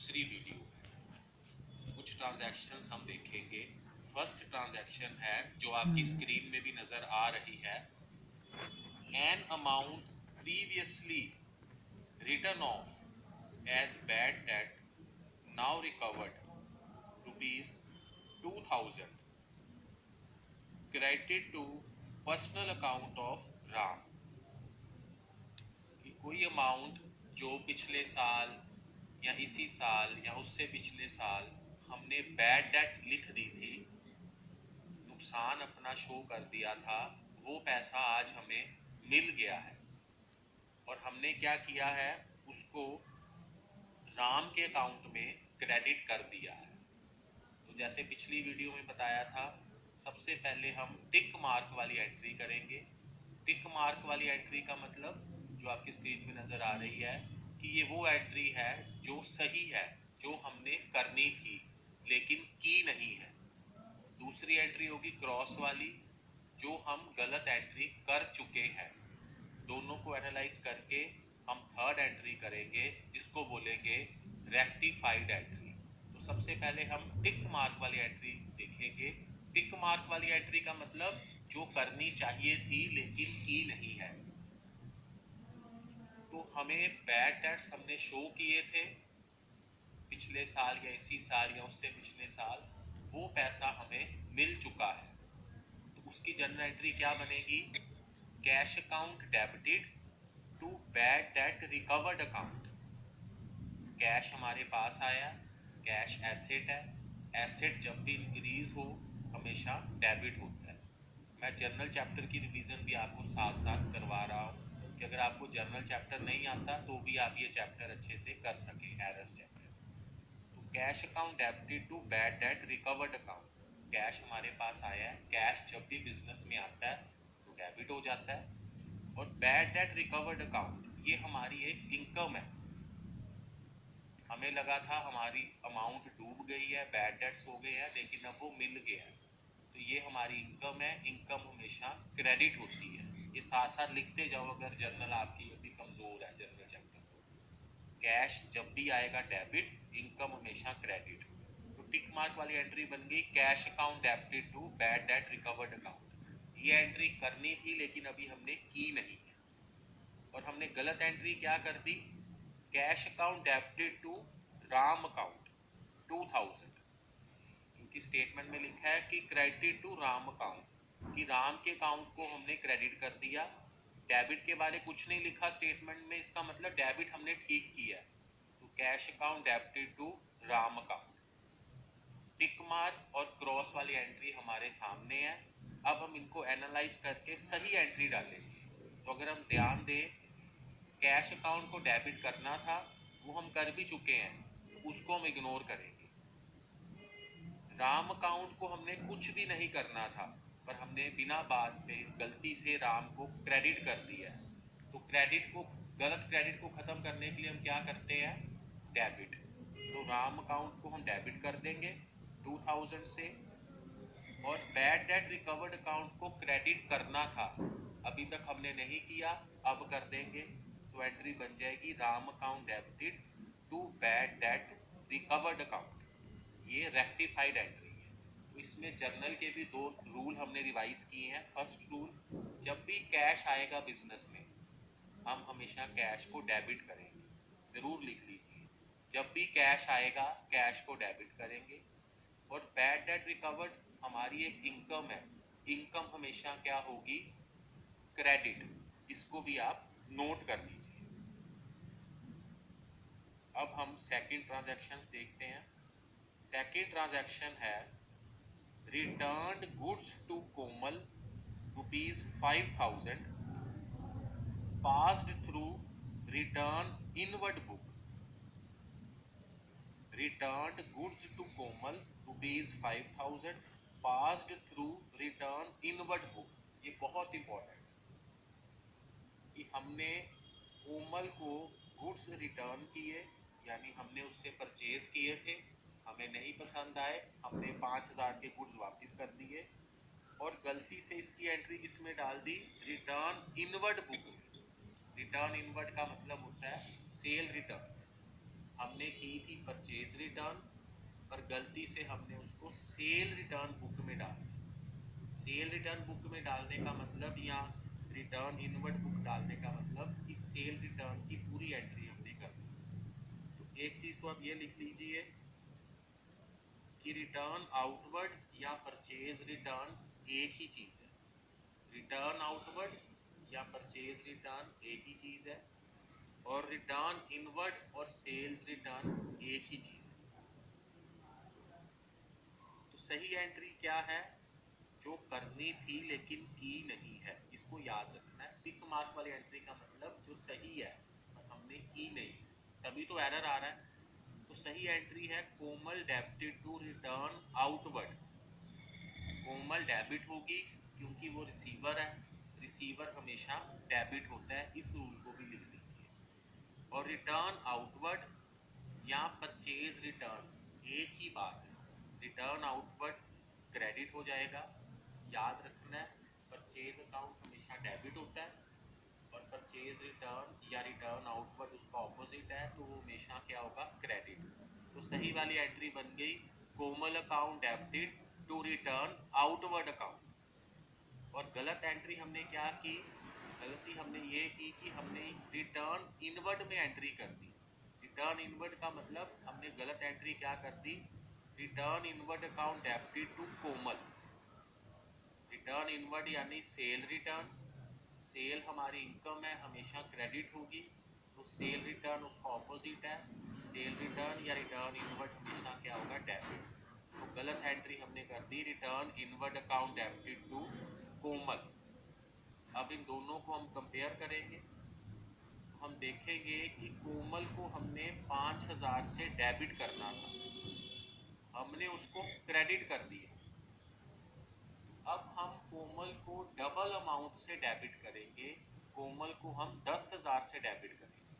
दूसरी वीडियो है। कुछ ट्रांजैक्शंस हम देखेंगे। फर्स्ट ट्रांजैक्शन है जो आपकी स्क्रीन में भी नजर आ रही है। An amount previously written off as bad debt now recovered ₹2000 credited to personal account of Ram. कि कोई अमाउंट जो पिछले साल या इसी साल या उससे पिछले साल हमने बैड डेट लिख दी थी, नुकसान अपना शो कर दिया था, वो पैसा आज हमें मिल गया है और हमने क्या किया है, उसको राम के अकाउंट में क्रेडिट कर दिया है। तो जैसे पिछली वीडियो में बताया था, सबसे पहले हम टिक मार्क वाली एंट्री करेंगे। टिक मार्क वाली एंट्री का मतलब जो आपकी स्क्रीन में नजर आ रही है कि ये वो एंट्री है जो सही है, जो हमने करनी थी लेकिन की नहीं है। दूसरी एंट्री होगी क्रॉस वाली, जो हम गलत एंट्री कर चुके हैं। दोनों को एनालाइज करके हम थर्ड एंट्री करेंगे जिसको बोलेंगे रेक्टिफाइड एंट्री। तो सबसे पहले हम टिक मार्क वाली एंट्री देखेंगे। टिक मार्क वाली एंट्री का मतलब जो करनी चाहिए थी लेकिन की नहीं है। तो हमें बैड डेट्स हमने शो किए थे पिछले साल या इसी साल या उससे पिछले साल, वो पैसा हमें मिल चुका है। तो उसकी जनरल एंट्री क्या बनेगी? Cash account debited to bad debt recovered account. Cash हमारे पास आया, कैश एसेट है, एसेट जब भी इंक्रीज हो हमेशा डेबिट होता है। मैं जर्नल चैप्टर की रिवीजन भी आपको साथ साथ करवा रहा हूँ कि अगर आपको जर्नल चैप्टर नहीं आता तो भी आप ये चैप्टर अच्छे से कर सकें, एरर्स चैप्टर। तो cash account debited to bad debt recovered account. Cash हमारे पास आया है, कैश जब भी बिजनेस में आता है तो डेबिट हो जाता है। और बैड डेट रिकवर्ड अकाउंट ये हमारी एक इनकम है। हमें लगा था हमारी अमाउंट डूब गई है, बैड डेट्स हो गए हैं, लेकिन अब वो मिल गया है, तो ये हमारी इनकम है। इनकम हमेशा क्रेडिट होती है। ये साथ साथ लिखते जाओ अगर जर्नल आपकी अभी कमजोर है, जर्नल चैप्टर तो कैश जब भी आएगा डेबिट, इनकम हमेशा क्रेडिट। तो टिक मार्क वाली एंट्री बन गई cash account debited to bad debt recovered account. ये एंट्री करनी थी लेकिन अभी हमने की नहीं है। और हमने गलत एंट्री क्या कर दी? Cash account debited to Ram account 2000, क्योंकि स्टेटमेंट में लिखा है कि क्रेडिट टू राम अकाउंट, कि राम के अकाउंट को हमने क्रेडिट कर दिया। डेबिट के बारे कुछ नहीं लिखा स्टेटमेंट में, इसका मतलब डेबिट हमने ठीक किया है। तो cash account debited to Ram account. Tick mark और क्रॉस वाली एंट्री हमारे सामने है। अब हम इनको एनालाइज करके सही एंट्री डालेंगे। तो अगर हम ध्यान दें, कैश अकाउंट को डेबिट करना था, वो हम कर भी चुके हैं, तो उसको हम इग्नोर करेंगे। राम अकाउंट को हमने कुछ भी नहीं करना था, पर हमने बिना बात पे गलती से राम को क्रेडिट कर दिया है। तो क्रेडिट को, गलत क्रेडिट को खत्म करने के लिए हम क्या करते हैं? डेबिट। तो राम अकाउंट को हम डेबिट कर देंगे 2000 से। और बैड डेट रिकवर्ड अकाउंट को क्रेडिट करना था, अभी तक हमने नहीं किया, अब कर देंगे। तो एंट्री बन जाएगी Ram account debited to bad debt recovered account. ये रेक्टिफाइड एंट्री है। तो इसमें जर्नल के भी दो रूल हमने रिवाइज किए हैं। फर्स्ट रूल, जब भी कैश आएगा बिजनेस में हम हमेशा कैश को डेबिट करेंगे, जरूर लिख लीजिए। जब भी कैश आएगा कैश को डेबिट करेंगे। और बैड डेट रिकवर्ड हमारी एक इनकम है, इनकम हमेशा क्या होगी? क्रेडिट। इसको भी आप नोट कर लीजिए। अब हम सेकंड ट्रांजैक्शन देखते हैं। सेकंड ट्रांजैक्शन है returned goods to Komal ₹5,000 passed through return inward book। returned goods to Komal ₹5,000 passed through return inward book। ये बहुत इंपॉर्टेंट है कि हमने कोमल को गुड्स रिटर्न किए, यानी हमने उससे परचेज किए थे, हमें नहीं पसंद आए, हमने 5,000 के गुड्स वापस कर दिए। और गलती से इसकी एंट्री किसमें डाल दी? रिटर्न इनवर्ड बुक में। रिटर्न इनवर्ड का मतलब होता है सेल रिटर्न। हमने की थी परचेज रिटर्न, पर गलती से हमने उसको सेल रिटर्न बुक में डाल दिया। सेल रिटर्न बुक में डालने का मतलब, या रिटर्न इनवर्ड बुक डालने का मतलब कि सेल रिटर्न की पूरी एंट्री हमने कर दी। तो एक चीज तो आप ये लिख लीजिए कि रिटर्न आउटवर्ड या परचेज रिटर्न एक ही चीज है। रिटर्न आउटवर्ड या परचेज रिटर्न एक ही चीज है, और रिटर्न इनवर्ड और सेल्स रिटर्न एक ही चीज है। तो सही एंट्री क्या है? जो करनी थी लेकिन की नहीं है, इसको याद रखना है। टिक मार्क वाली एंट्री का मतलब जो सही है पर हमने की नहीं, तभी तो एरर आ रहा है। तो सही एंट्री है Komal debited to return outward. Komal debit होगी क्योंकि वो रिसीवर है, रिसीवर हमेशा डेबिट होता है, इस रूल को भी लिख लीजिए। और रिटर्न आउटवर्ड या परचेज रिटर्न एक ही बात है। रिटर्न आउटवर्ड क्रेडिट हो जाएगा, याद रखना है। परचेज अकाउंट हमेशा डेबिट होता है, और परचेज रिटर्न या रिटर्न आउटवर्ड उसका ऑपोजिट है, तो वो हमेशा क्या होगा? क्रेडिट। तो सही वाली एंट्री बन गई Komal account debited to return outward account. और गलत एंट्री हमने क्या की? गलती हमने ये की कि हमने रिटर्न इनवर्ड में एंट्री कर दी। रिटर्न इनवर्ड का मतलब हमने गलत एंट्री क्या कर दी? Return inward account debited to Komal. Return inward यानी सेल रिटर्न। सेल हमारी इनकम है, हमेशा क्रेडिट होगी, तो सेल रिटर्न उसका ऑपोजिट है। सेल रिटर्न या रिटर्न इनवर्ड हमेशा क्या होगा? डेबिट। तो गलत एंट्री हमने कर दी return inward account debited to Komal. अब इन दोनों को हम कंपेयर करेंगे, तो हम देखेंगे कि कोमल को हमने 5000 से डेबिट करना था, हमने उसको क्रेडिट कर दिया। अब हम कोमल को डबल अमाउंट से डेबिट करेंगे, कोमल को हम 10,000 से डेबिट करेंगे।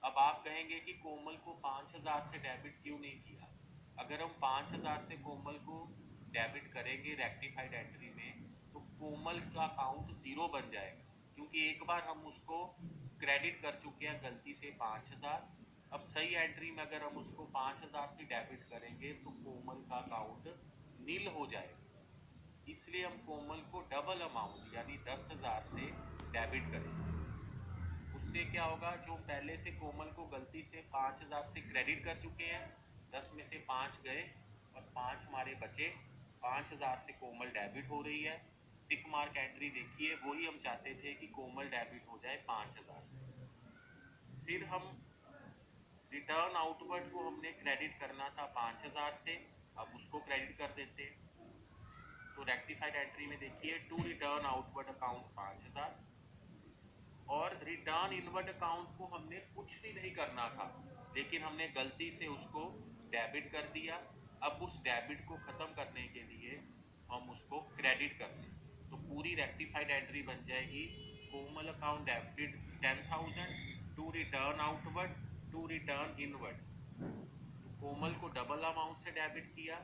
अब आप कहेंगे कि कोमल को 5,000 से डेबिट क्यों नहीं किया? अगर हम 5,000 से कोमल को डेबिट करेंगे रेक्टिफाइड एंट्री में, तो कोमल का अकाउंट जीरो बन जाएगा, क्योंकि एक बार हम उसको क्रेडिट कर चुके हैं गलती से 5,000। अब सही एंट्री में अगर हम उसको 5,000 से डेबिट करेंगे तो कोमल का अकाउंट नील हो जाएगा। इसलिए हम कोमल को डबल अमाउंट यानी 10,000 से डेबिट करेंगे। उससे क्या होगा? जो पहले से कोमल को गलती से 5,000 से क्रेडिट कर चुके हैं, 10 में से 5 गए और 5 हमारे बचे। 5,000 से कोमल डेबिट हो रही है। टिक मार्क एंट्री देखिए, वही हम चाहते थे कि कोमल डेबिट हो जाए 5,000 से। फिर हम रिटर्न आउटवर्ड को हमने क्रेडिट करना था 5,000 से, अब उसको क्रेडिट कर देते हैं। तो रेक्टिफाइड एंट्री में देखिए टू रिटर्न आउटवर्ड अकाउंट 5,000, और रिटर्न इनवर्ड अकाउंट को हमने कुछ भी नहीं करना था, लेकिन हमने गलती से उसको डेबिट कर दिया। अब उस डेबिट को खत्म करने के लिए हम उसको क्रेडिट कर दें, तो पूरी रेक्टिफाइड एंट्री बन जाएगी Komal account debited 10,000 to return outward to return inward. तो कोमल को डबल अमाउंट से डेबिट किया,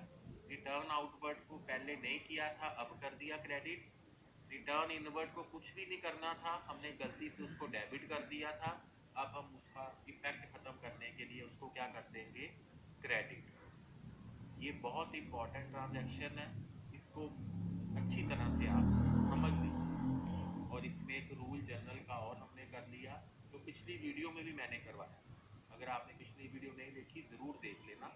रिटर्न आउटवर्ड को पहले नहीं किया था, अब कर दिया क्रेडिट। रिटर्न इनवर्ड को कुछ भी नहीं करना था, हमने गलती से उसको डेबिट कर दिया था, अब हम उसका इफेक्ट खत्म करने के लिए उसको क्या कर देंगे? क्रेडिट। ये बहुत इंपॉर्टेंट ट्रांजैक्शन है, इसको अच्छी तरह से आप समझ लीजिए। और इसमें एक रूल जर्नल का और हमने कर लिया, जो पिछली वीडियो में भी मैंने करवाया। अगर आपने पिछली वीडियो नहीं देखी जरूर देख लेना।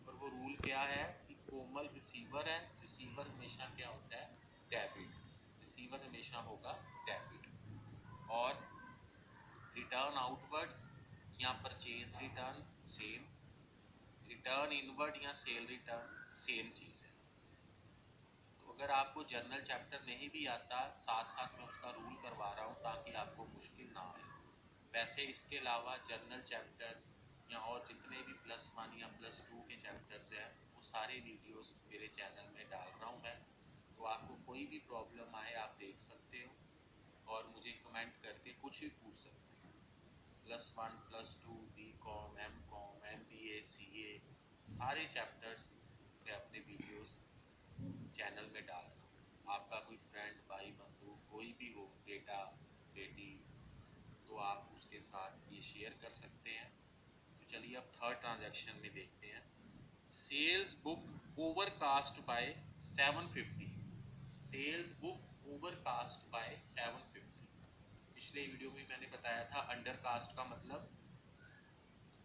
और वो रूल क्या है कि कोमल रिसीवर है, रिसीवर हमेशा क्या होता है? डेबिट। रिसीवर हमेशा होगा डेबिट। और रिटर्न आउटवर्ड या purchase return same, return inward या सेल रिटर्न सेम चीज है। तो अगर आपको जर्नल चैप्टर नहीं भी आता, साथ साथ मैं उसका रूल करवा रहा हूँ ताकि आपको मुश्किल ना आए। वैसे इसके अलावा जर्नल चैप्टर या और जितने भी +1 या +2 के चैप्टर्स हैं, वो सारे वीडियोस मेरे चैनल में डाल रहा हूँ मैं। तो आपको कोई भी प्रॉब्लम आए आप देख सकते हो, और मुझे कमेंट करके कुछ भी पूछ सकते हैं। +1 +2 BCom MCom MBA CA सारे चैप्टर्स मैं अपने वीडियोस चैनल में डाल रहा हूँ। आपका कोई फ्रेंड, भाई, बंधु कोई भी हो, बेटा बेटी, तो आप उसके साथ ये शेयर कर सकते हैं। चलिए अब थर्ड ट्रांजैक्शन में देखते हैं। Sales book overcast by 750। Sales book overcast by 750। पिछले वीडियो में मैंने बताया था अंडरकास्ट का मतलब।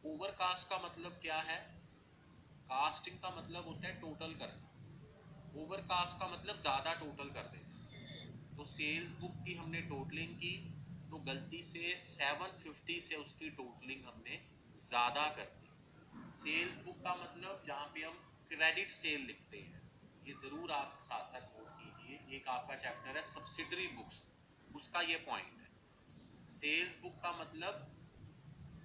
ओवरकास्ट का मतलब क्या है? कास्टिंग का मतलब होता है टोटल करना, ओवरकास्ट का मतलब ज्यादा टोटल कर देना। तो सेल्स बुक की हमने टोटलिंग की तो गलती से 750 से उसकी टोटलिंग हमने ज्यादा कर दी। सेल्स बुक का मतलब जहाँ पे हम क्रेडिट सेल लिखते हैं, ये जरूर आप साथ साथ नोट कीजिए। एक आपका चैप्टर है सब्सिडरी बुक्स, उसका ये पॉइंट है। सेल्स बुक का मतलब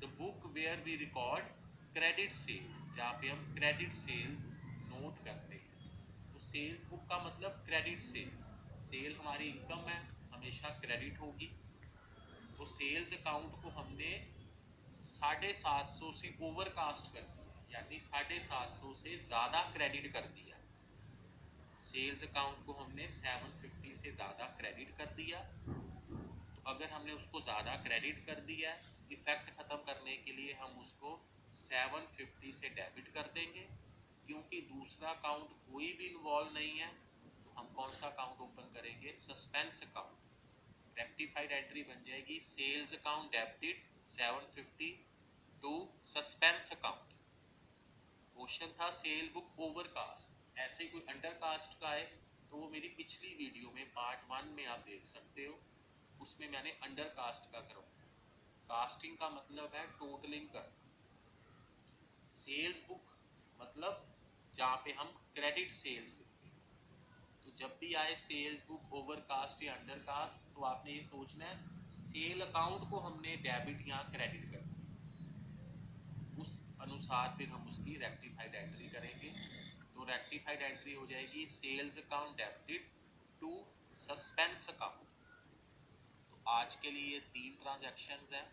the book where we record credit sales, जहाँ पे हम क्रेडिट सेल्स नोट करते हैं। तो सेल्स बुक का मतलब क्रेडिट सेल। सेल हमारी इनकम है, हमेशा क्रेडिट होगी। तो सेल्स अकाउंट को हमने 750 से ओवरकास्ट कर दिया, यानी 750 से ज्यादा क्रेडिट कर दिया। सेल्स अकाउंट को हमने 750 से ज्यादा क्रेडिट कर दिया। तो अगर हमने उसको ज्यादा क्रेडिट कर दिया, इफेक्ट खत्म करने के लिए हम उसको 750 से डेबिट कर देंगे। क्योंकि दूसरा अकाउंट कोई भी इन्वॉल्व नहीं है, तो हम कौन सा अकाउंट ओपन करेंगे? Suspense account. रेक्टिफाइड एंट्री बन जाएगी sales account debited 750 to suspense account. Question था सेल बुक ओवरकास्ट। ऐसे ही कोई अंडरकास्ट का है तो वो मेरी पिछली वीडियो में पार्ट 1 में आप देख सकते हो, उसमें मैंने अंडरकास्ट का करवाया। कास्टिंग का मतलब है टोटलिंग करना। सेल्स बुक मतलब जहाँ पे हम क्रेडिट सेल्स लिखते हैं। तो जब भी आए सेल्स बुक ओवरकास्ट या अंडरकास्ट, तो आपने ये सोचना है सेल अकाउंट को हमने डेबिट या क्रेडिट कर दिया, उस अनुसार फिर हम उसकी रेक्टिफाइड एंट्री करेंगे। तो रेक्टिफाइड एंट्री हो जाएगी sales account debited to suspense account. तो आज के लिए 3 ट्रांजैक्शंस हैं।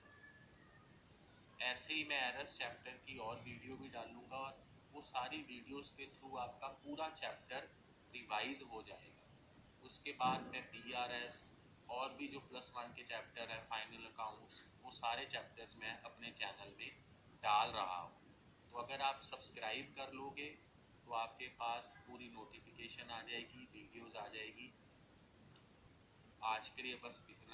ऐसे ही मैं एरर्स चैप्टर की और वीडियो भी डालूंगा और वो सारी वीडियोस के थ्रू आपका पूरा चैप्टर रिवाइज हो जाएगा। उसके बाद मैं BRS और भी जो +1 के चैप्टर है, फाइनल अकाउंट्स, वो सारे चैप्टर्स मैं अपने चैनल में डाल रहा हूँ। तो अगर आप सब्सक्राइब कर लोगे तो आपके पास पूरी नोटिफिकेशन आ जाएगी, वीडियोस आ जाएगी। आज के लिए बस इतना।